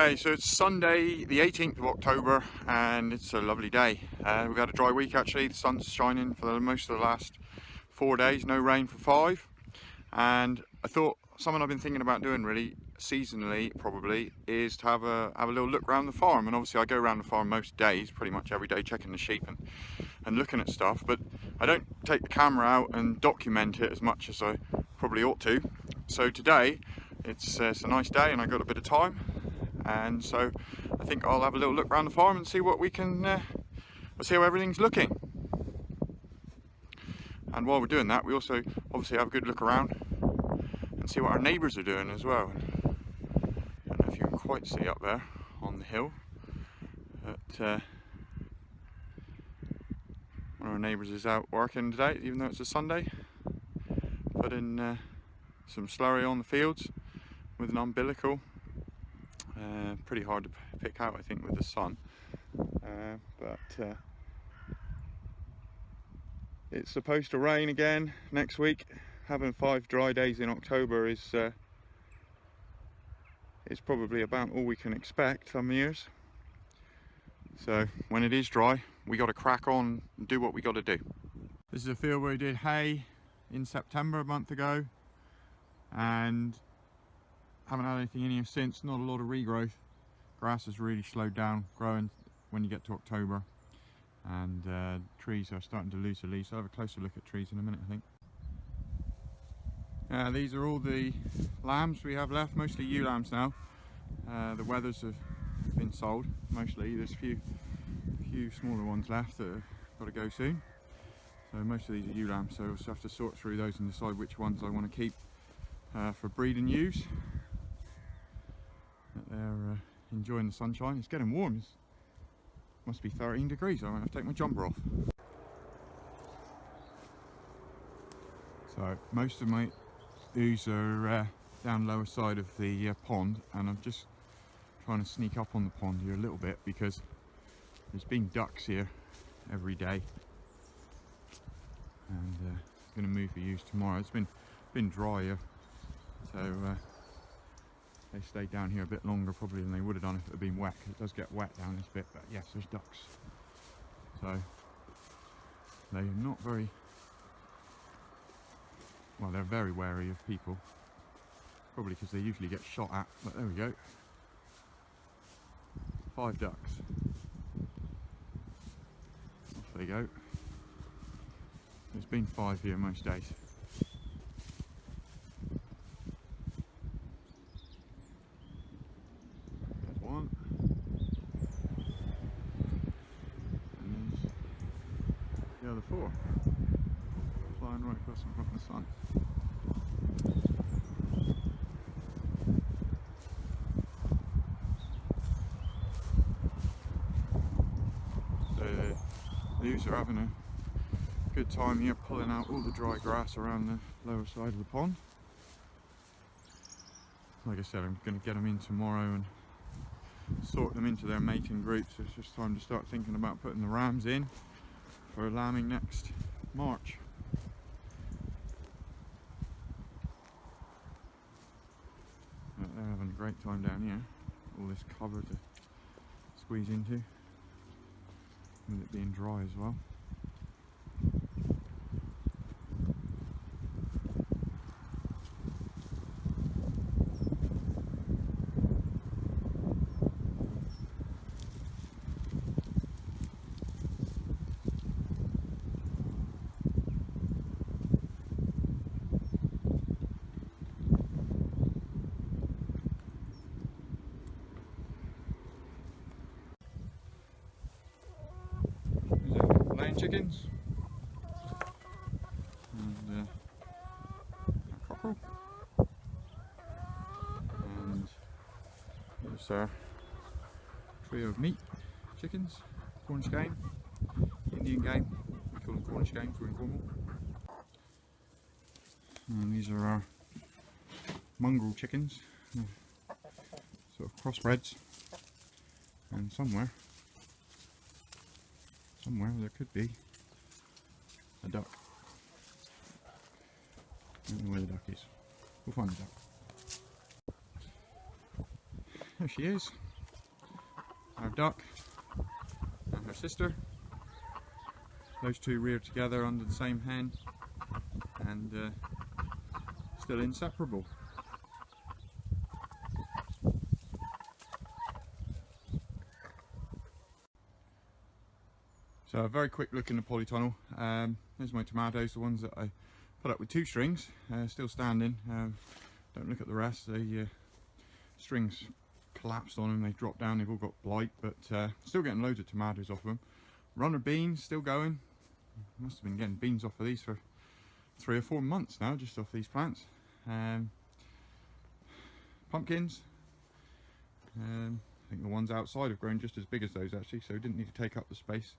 Okay, so it's Sunday the 18th of October and it's a lovely day. We've had a dry week actually, the sun's shining for most of the last 4 days, no rain for 5. And I thought something I've been thinking about doing really, seasonally probably, is to have a little look around the farm. And obviously I go around the farm most days, pretty much every day, checking the sheep and looking at stuff. But I don't take the camera out and document it as much as I probably ought to. So today, it's a nice day and I got a bit of time. And so I think I'll have a little look around the farm and see what we can, see how everything's looking. And while we're doing that, we also obviously have a good look around and see what our neighbours are doing as well. I don't know if you can quite see up there on the hill, but one of our neighbours is out working today, even though it's a Sunday, putting some slurry on the fields with an umbilical. Pretty hard to pick out, I think, with the sun, but it's supposed to rain again next week. Having 5 dry days in October is probably about all we can expect some years. So when it is dry, we got to crack on and do what we got to do. This is a field where we did hay in September a month ago, and haven't had anything in here since. Not a lot of regrowth. Grass has really slowed down growing when you get to October, and trees are starting to lose the leaves. I'll have a closer look at trees in a minute, I think. These are all the lambs we have left, mostly ewe lambs now. The wethers have been sold mostly. There's a few smaller ones left that have got to go soon. So most of these are ewe lambs, so we'll just have to sort through those and decide which ones I want to keep for breeding ewes. They're enjoying the sunshine. It's getting warm. It must be 13 degrees. I might have to take my jumper off. So most of my ewes are down lower side of the pond, and I'm just trying to sneak up on the pond here a little bit because there's been ducks here every day, and I'm going to move the ewes tomorrow. It's been dry here, so they stayed down here a bit longer probably than they would have done if it had been wet. It does get wet down this bit, but yes, there's ducks. So they're not very, well, they're very wary of people, probably because they usually get shot at, but there we go. 5 ducks. Off they go. There's been 5 here most days. The other 4 flying right across in front of the sun. So the ewes are having a good time here, pulling out all the dry grass around the lower side of the pond. Like I said, I'm going to get them in tomorrow and sort them into their mating groups. So it's just time to start thinking about putting the rams in for lambing next March. But they're having a great time down here. All this cover to squeeze into, with it being dry as well. Laying chickens and a cockerel, and there's a trio of meat chickens, Cornish game, Indian game, we call them Cornish games, we're in Cornwall. And these are our mongrel chickens, sort of crossbreds, and somewhere there could be a duck. I don't know where the duck is. We'll find the duck. There she is. our duck and her sister. Those two reared together under the same hen and still inseparable. So a very quick look in the polytunnel. There's my tomatoes, the ones that I put up with 2 strings, still standing. Don't look at the rest, the strings collapsed on them, they dropped down, they've all got blight, but still getting loads of tomatoes off of them. Runner beans still going. Must have been getting beans off of these for 3 or 4 months now, just off these plants. Pumpkins. I think the ones outside have grown just as big as those actually, so didn't need to take up the space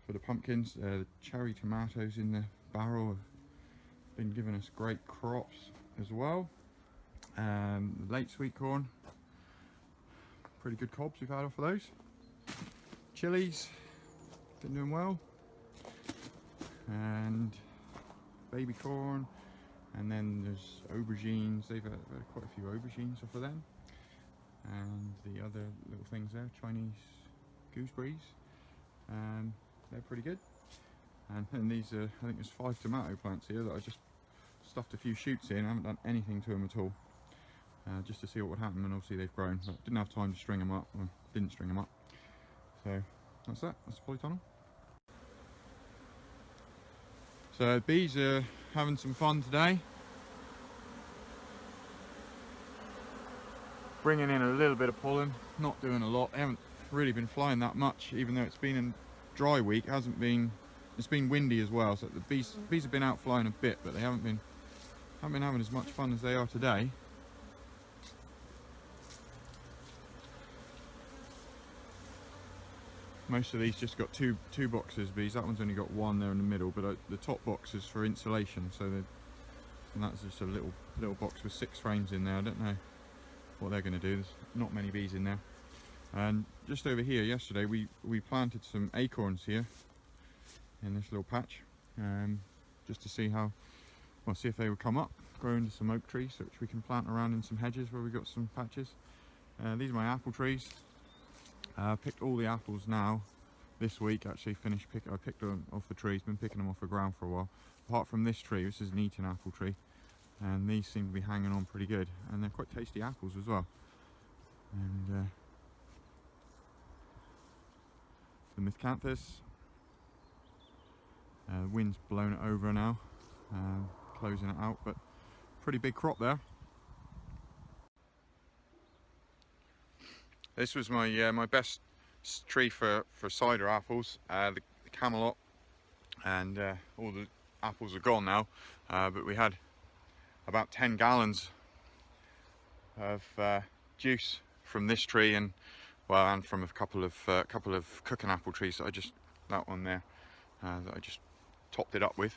for the pumpkins. The cherry tomatoes in the barrel have been giving us great crops as well. Late sweet corn, pretty good cobs we've had off of those. Chilies, been doing well. And baby corn, and then there's aubergines. They've had quite a few aubergines off of them. And the other little things there, Chinese gooseberries, they're pretty good. And then these are, I think there's 5 tomato plants here that I just stuffed a few shoots in. I haven't done anything to them at all, just to see what would happen, and obviously they've grown, but didn't have time to string them up, or didn't string them up. So that's that, that's the polytunnel. So bees are having some fun today. Bringing in a little bit of pollen, not doing a lot. They haven't really been flying that much, even though it's been a dry week. It's been windy as well, so the bees have been out flying a bit, but they haven't been having as much fun as they are today. Most of these just got two boxes of bees. That one's only got 1 there in the middle, but the top box is for insulation, so and that's just a little box with 6 frames in there. I don't know what they're going to do. There's not many bees in there. And just over here yesterday we planted some acorns here in this little patch, just to see see if they would come up, grow into some oak trees, which we can plant around in some hedges where we've got some patches. These are my apple trees. Picked all the apples now this week. Actually I picked them off the trees, been picking them off the ground for a while. Apart from this tree, this is an eaten apple tree, and these seem to be hanging on pretty good, and they're quite tasty apples as well. And the miscanthus, wind's blown it over now, closing it out, but pretty big crop there. This was my my best tree for cider apples, the Camelot, and all the apples are gone now, but we had about 10 gallons of juice from this tree, and from a couple of cooking apple trees that one there that I just topped it up with.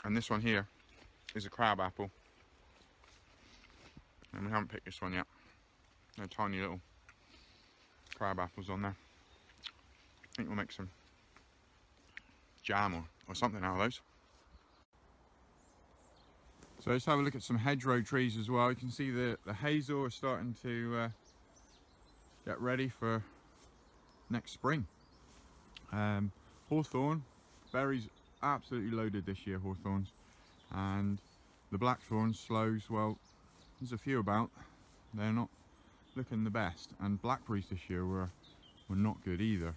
And this one here is a crab apple, and we haven't picked this one yet. They're tiny little crab apples on there. I think we'll make some jam or something out of those. So let's have a look at some hedgerow trees as well. You can see the hazel are starting to get ready for next spring. Hawthorn, berries absolutely loaded this year, hawthorns, and the blackthorns, sloes, well, there's a few about. They're not looking the best, and blackberries this year were not good either.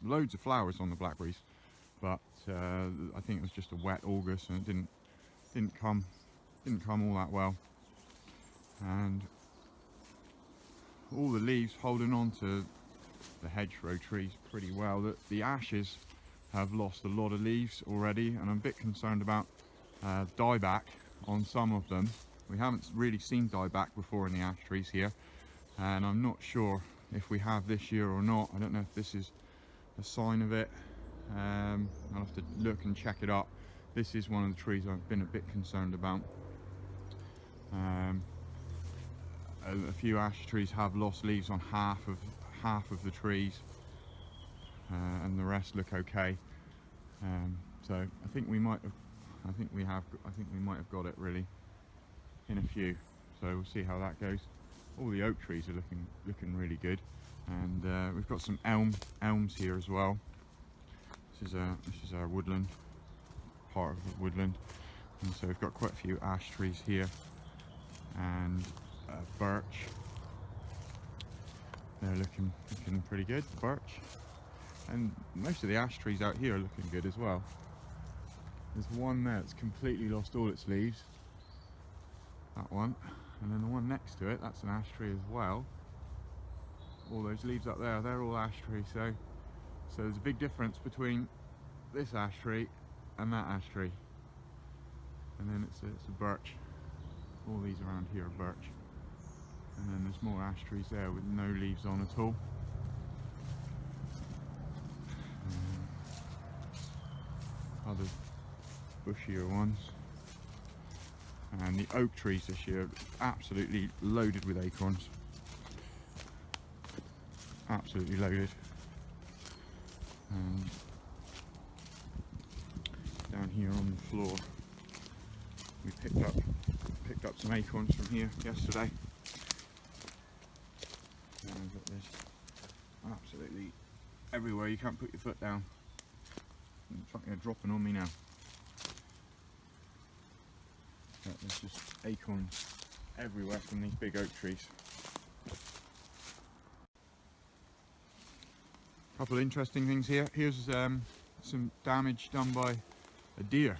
Loads of flowers on the blackberries, but I think it was just a wet August, and it didn't come all that well, and all the leaves holding on to the hedgerow trees pretty well. The ashes have lost a lot of leaves already, and I'm a bit concerned about dieback on some of them. We haven't really seen dieback before in the ash trees here, and I'm not sure if we have this year or not. I don't know if this is a sign of it. I'll have to look and check it up. This is one of the trees I've been a bit concerned about. A few ash trees have lost leaves on half of the trees, and the rest look okay. So I think we might have, I think we might have got it really in a few, so we'll see how that goes. All the oak trees are looking really good, and we've got some elms here as well. This is our woodland, part of the woodland, and so we've got quite a few ash trees here, and birch. They're looking pretty good, the birch, and most of the ash trees out here are looking good as well. There's one there that's completely lost all its leaves, that one, and then the one next to it, that's an ash tree as well. All those leaves up there, they're all ash trees, so there's a big difference between this ash tree and that ash tree. And then it's a birch. All these around here are birch. And then there's more ash trees there with no leaves on at all. Other bushier ones. And the oak trees this year are absolutely loaded with acorns. Absolutely loaded. And down here on the floor, we picked up some acorns from here yesterday. But there's absolutely everywhere. You can't put your foot down. It's like they're dropping on me now. But there's just acorns everywhere from these big oak trees. Couple of interesting things here. Here's some damage done by a deer,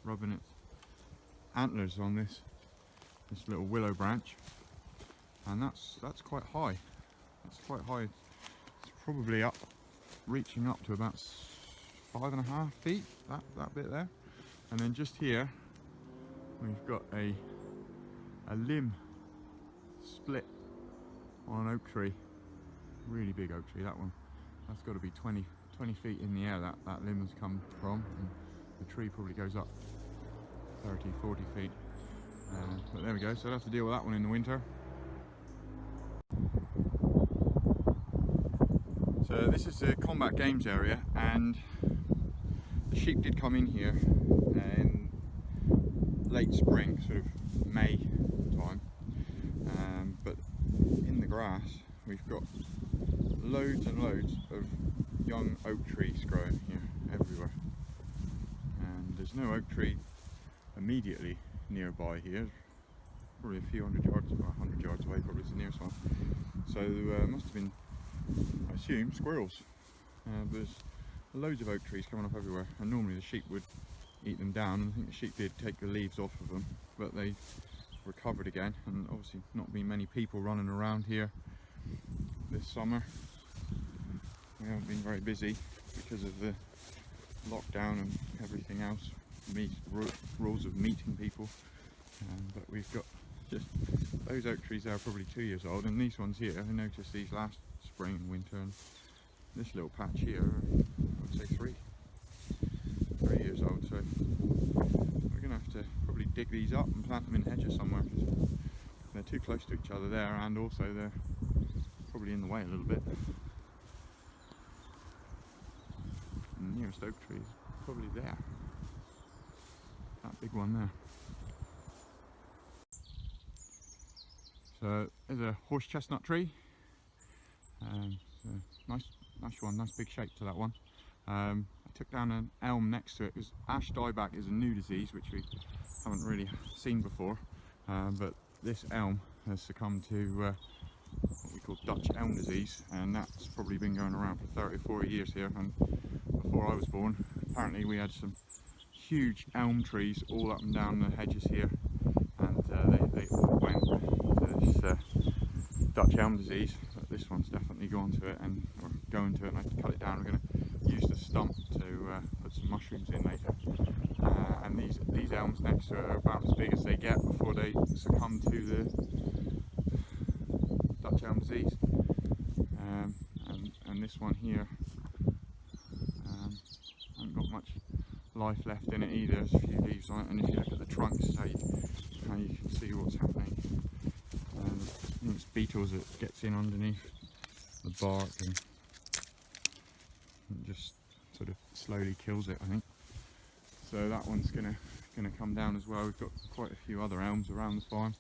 rubbing its antlers on this little willow branch, and that's quite high. That's quite high. It's probably reaching up to about 5.5 feet. That bit there, and then just here we've got a limb split on an oak tree. Really big oak tree, that one. That's got to be 20 feet in the air that limb has come from, and the tree probably goes up 30-40 feet. But there we go, so I'll have to deal with that one in the winter. So this is the combat games area, and the sheep did come in here in late spring, sort of May time, but in the grass we've got loads and loads of young oak trees growing here everywhere, and there's no oak tree immediately nearby here, probably a few hundred yards or 100 yards away, probably is the nearest one. So must have been, I assume, squirrels. There's loads of oak trees coming up everywhere, and normally the sheep would eat them down, and I think the sheep did take the leaves off of them, but they recovered again, and obviously not been many people running around here this summer. We haven't been very busy because of the lockdown and everything else, rules of meeting people, but we've got just those oak trees there are probably 2 years old, and these ones here, I noticed these last spring and winter, and this little patch here, I would say 3 years old, so we're going to have to probably dig these up and plant them in hedges somewhere, because they're too close to each other there, and also they're probably in the way a little bit. And the nearest oak tree is probably there, that big one there. So there's a horse chestnut tree, so nice one, nice big shape to that one. I took down an elm next to it, because ash dieback is a new disease which we haven't really seen before, but this elm has succumbed to what we call Dutch elm disease, and that's probably been going around for 30 or 40 years here, and before I was born apparently we had some huge elm trees all up and down the hedges here, and they all went to this Dutch elm disease, but this one's definitely gone to it, and we're going to it, and I have to cut it down. We're going to use the stump to put some mushrooms in later, and these elms next to it are about as big as they get before they succumb to the Dutch elm disease, and this one here hasn't got much life left in it either. There's a few leaves on it, and if you look at the trunks, how you can see what's happening. I think it's beetles that gets in underneath the bark and just sort of slowly kills it, I think. so that one's gonna come down as well. We've got quite a few other elms around the farm,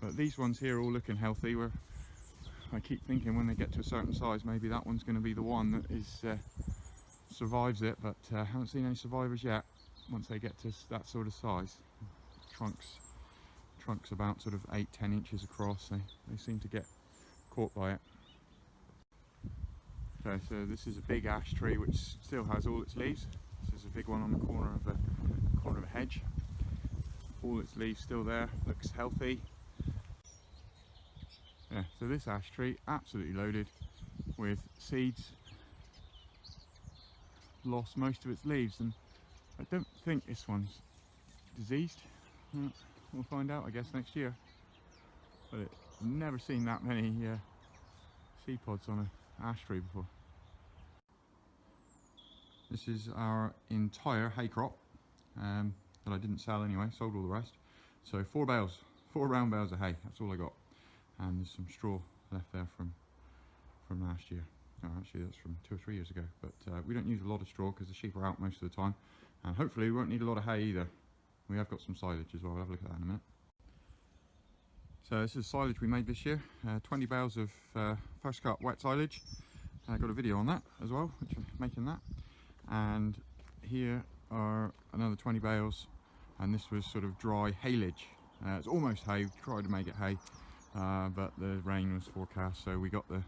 but these ones here are all looking healthy. I keep thinking when they get to a certain size, maybe that one's going to be the one that is survives it, but haven't seen any survivors yet. Once they get to that sort of size, trunks about sort of 8-10 inches across, they seem to get caught by it. Okay, so this is a big ash tree which still has all its leaves. This is a big one on the corner of a hedge. All its leaves still there, looks healthy. Yeah, so this ash tree absolutely loaded with seeds. Lost most of its leaves, and I don't think this one's diseased. We'll find out, I guess, next year. But I've never seen that many seed pods on an ash tree before. This is our entire hay crop that I didn't sell anyway, sold all the rest. So 4 round bales of hay, that's all I got. And there's some straw left there from last year. Oh, actually that's from 2 or 3 years ago, but we don't use a lot of straw because the sheep are out most of the time, and hopefully we won't need a lot of hay either. We have got some silage as well. We'll have a look at that in a minute. So this is silage we made this year, 20 bales of first cut wet silage. I got a video on that as well, which I'm making that. And here are another 20 bales, and this was sort of dry haylage. It's almost hay. We tried to make it hay, but the rain was forecast, so we got the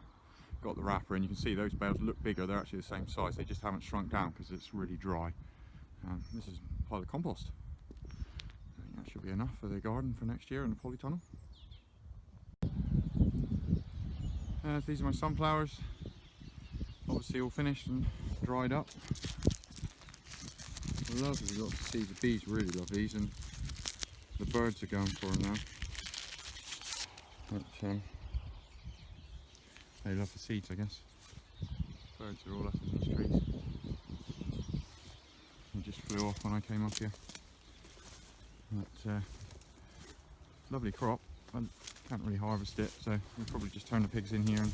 wrapper, and you can see those bales look bigger. They're actually the same size, they just haven't shrunk down because it's really dry. This is a pile of compost. I think that should be enough for the garden for next year and the polytunnel. These are my sunflowers, obviously all finished and dried up. Lovely, got to see the bees really love these, and the birds are going for them now. But they love the seeds, I guess. Birds are all up in these trees. They just flew off when I came up here. But lovely crop. I can't really harvest it, so we'll probably just turn the pigs in here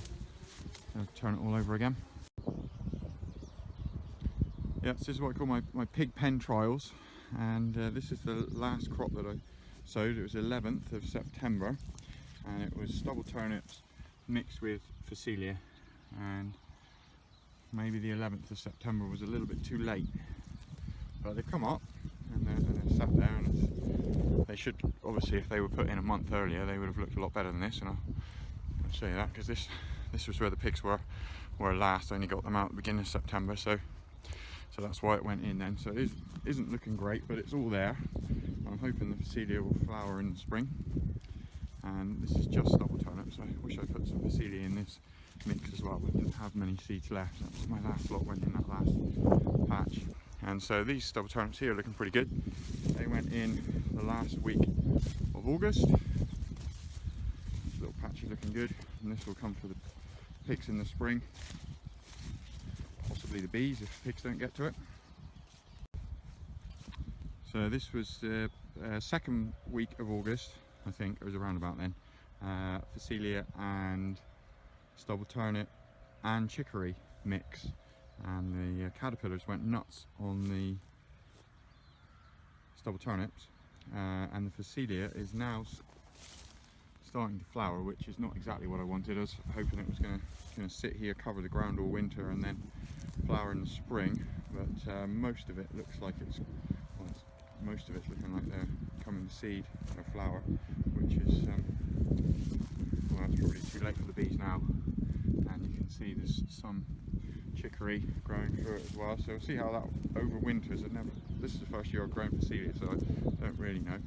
and turn it all over again. Yeah, this is what I call my pig pen trials, and this is the last crop that I sowed. It was 11th of September, and it was stubble turnips mixed with Phacelia, and maybe the 11th of September was a little bit too late, but they've come up and they're sat there, and they should, obviously if they were put in a month earlier they would have looked a lot better than this, and I'll show you that, because this was where the pigs were last. I only got them out at the beginning of September, so that's why it went in then. So it isn't looking great, but it's all there. I'm hoping the Phacelia will flower in the spring. And this is just stubble turnips. I wish I put some Phacelia in this mix as well, but I didn't have many seeds left. That was my last lot, went in that last patch. And so these stubble turnips here are looking pretty good. They went in the last week of August. This little patch is looking good, and this will come for the pigs in the spring. Possibly the bees if pigs don't get to it. So this was the second week of August, I think it was around about then. Phacelia and stubble turnip and chicory mix, and the caterpillars went nuts on the stubble turnips, and the Phacelia is now starting to flower, which is not exactly what I wanted. I was hoping it was going to sit here, cover the ground all winter, and then flower in the spring, but most of it looks like most of it's looking like they're coming to seed or flower, which is well, it's probably too late for the bees now. And you can see there's some chicory growing through it as well, so we'll see how that overwinters. This is the first year I've grown Phacelia, so I don't really know,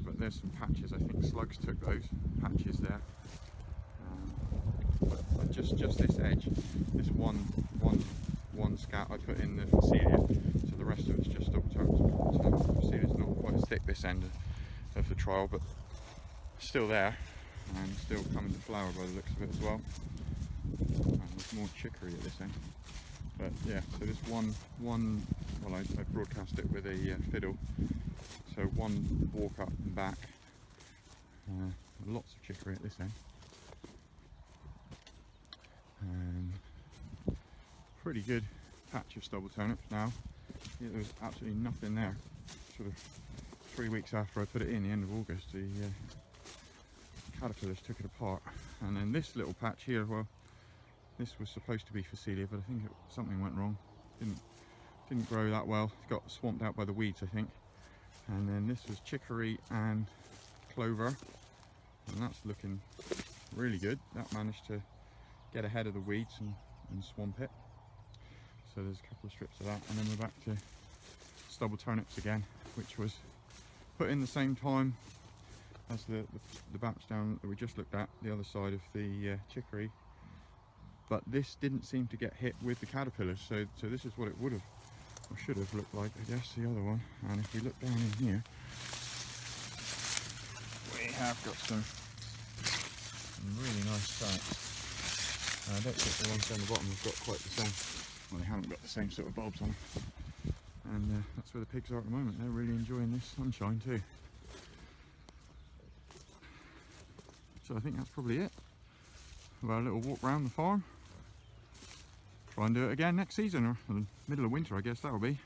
but there's some patches. I think slugs took those patches there. But just this edge, this one scat I put in the Phacelia, so the rest of it's just stubble turnips. Phacelia's not quite as thick this end of the trial, but still there and still coming to flower by the looks of it as well. And there's more chicory at this end, but yeah. So this one well, I broadcast it with a fiddle, so one walk up and back. Lots of chicory at this end. Pretty good patch of stubble turnips now. there was absolutely nothing there. Sort of 3 weeks after I put it in, the end of August, the caterpillars took it apart. And then this little patch here, well, this was supposed to be Phacelia, but I think something went wrong. Didn't grow that well. It got swamped out by the weeds, I think. And then this was chicory and clover, and that's looking really good. That managed to get ahead of the weeds and swamp it. So there's a couple of strips of that, and then we're back to stubble turnips again, which was put in the same time as the batch down that we just looked at, the other side of the chicory. But this didn't seem to get hit with the caterpillars, so this is what it would have, or should have looked like, I guess, the other one. And if we look down in here, we have got some really nice tracks. I don't think the ones down the bottom have got quite the same, well, they haven't got the same sort of bulbs on them. And that's where the pigs are at the moment. They're really enjoying this sunshine too. So I think that's probably it. Well, a little walk around the farm. Try and do it again next season, or the middle of winter, I guess that'll be.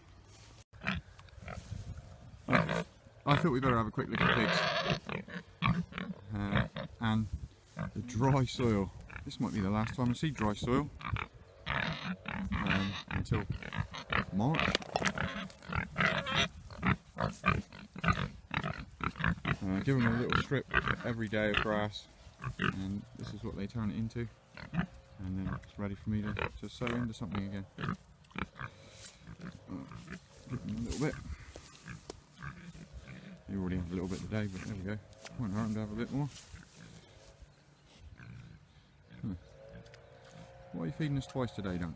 I thought we'd better have a quick look at the pigs. And the dry soil. This might be the last time I see dry soil. Until March. Give them a little strip every day of grass, and this is what they turn it into, and then it's ready for me to sow into something again. Give them a little bit. You already have a little bit today, but there we go. Won't hurt them to have a bit more. Why are you feeding us twice today, Dan?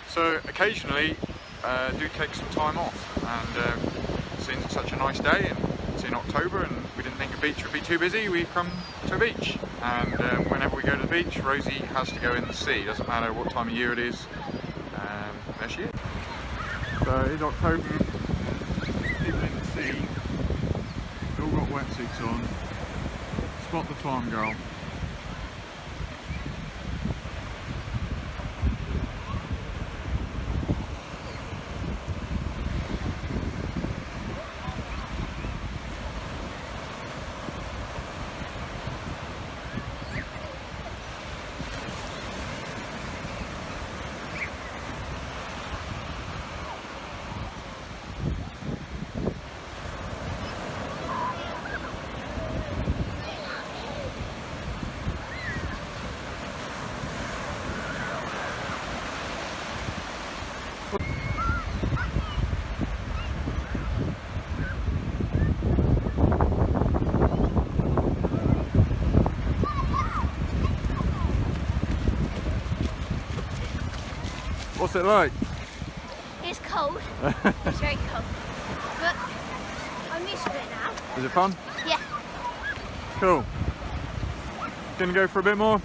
So occasionally do take some time off, and since it's such a nice day and it's in October and we didn't think a beach would be too busy, we've come to a beach. And whenever we go to the beach, Rosie has to go in the sea. Doesn't matter what time of year it is. There she is. So it's October, people in the sea, all got wetsuits on. Spot the farm girl. What's it like? It's cold. It's very cold. But I'm used to it now. Is it fun? Yeah. Cool. Gonna go for a bit more?